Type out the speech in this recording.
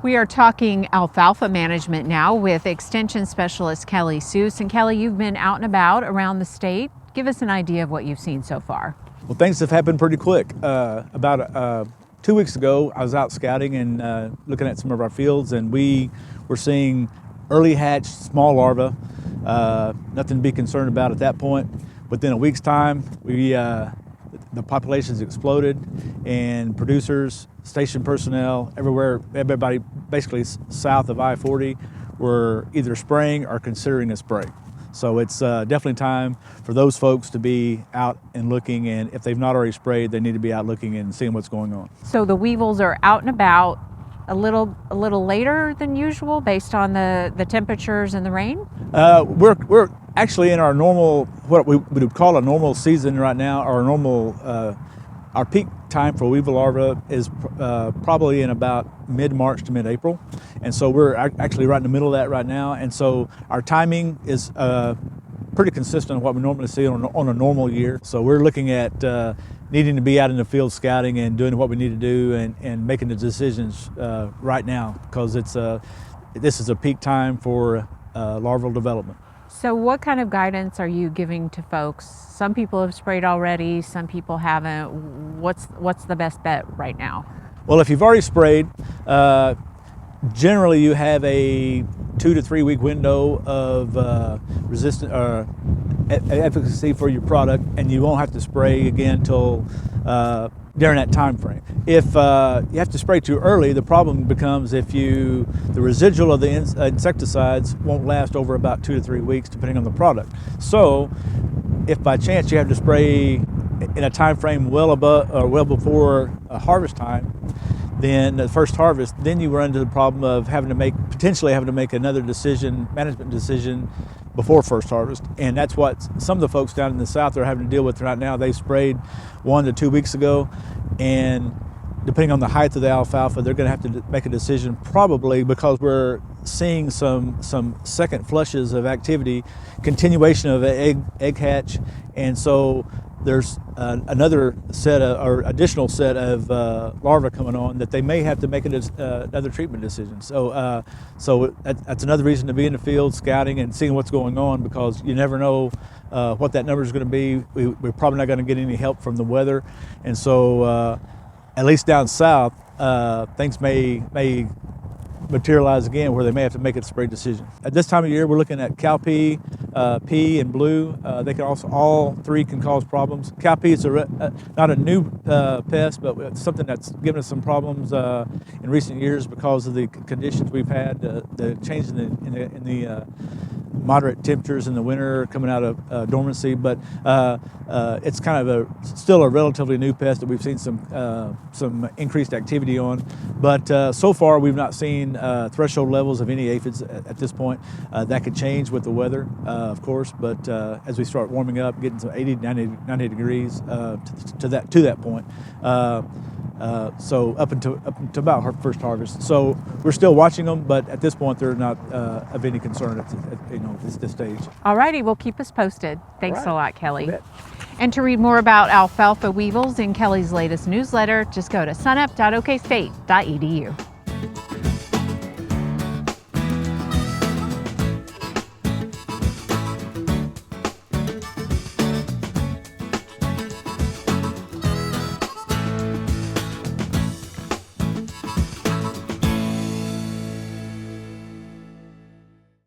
We are talking alfalfa management now with Extension Specialist Kelly Seuhs. And Kelly, you've been out and about around the state. Give us an idea of what you've seen so far. Well, things have happened pretty quick. About 2 weeks ago, I was out scouting and looking at some of our fields, and we were seeing early hatch small larvae. Nothing to be concerned about at that point. Within a week's time, the population's exploded, and producers, station personnel, everybody basically south of I-40 were either spraying or considering a spray. So it's definitely time for those folks to be out and looking, and if they've not already sprayed, they need to be out looking and seeing what's going on. So the weevils are out and about a little later than usual based on the temperatures and the rain? We're actually in our normal, what we would call a normal season right now. Our peak time for weevil larvae is probably in about mid-March to mid-April. And so we're actually right in the middle of that right now. And so our timing is pretty consistent with what we normally see on a normal year. So we're looking at needing to be out in the field scouting and doing what we need to do and making the decisions right now, because this is a peak time for larval development. So what kind of guidance are you giving to folks? Some people have sprayed already, some people haven't. What's the best bet right now? Well, if you've already sprayed, generally you have a 2 to 3 week window of efficacy for your product, and you won't have to spray again until during that time frame. If you have to spray too early, the problem becomes the residual of the insecticides won't last over about 2 to 3 weeks, depending on the product. So if by chance you have to spray in a time frame well before harvest time, then the first harvest, then you run into the problem of potentially having to make another management decision before first harvest. And that's what some of the folks down in the south are having to deal with right now. They sprayed 1 to 2 weeks ago, and depending on the height of the alfalfa, they're going to have to make a decision, probably because we're seeing some second flushes of activity, continuation of egg hatch, and so there's another additional set of larvae coming on that they may have to make another treatment decision. So that's another reason to be in the field scouting and seeing what's going on, because you never know what that number is going to be. We're probably not going to get any help from the weather, and so at least down south, things may materialize again where they may have to make a spray decision. At this time of year, we're looking at cowpea, pea, and blue. They can also, all three can cause problems. Cowpea is not a new pest, but it's something that's given us some problems in recent years because of the conditions we've had, the change in the moderate temperatures in the winter coming out of dormancy. But it's kind of still a relatively new pest that we've seen some increased activity on. But so far, we've not seen threshold levels of any aphids at this point. That could change with the weather, of course, but as we start warming up, getting to 80, 90 degrees to that point. So up to about our first harvest. So we're still watching them, but at this point they're not of any concern at this stage. All righty, we'll keep us posted. Thanks a lot, Kelly. And to read more about alfalfa weevils in Kelly's latest newsletter, just go to sunup.okstate.edu.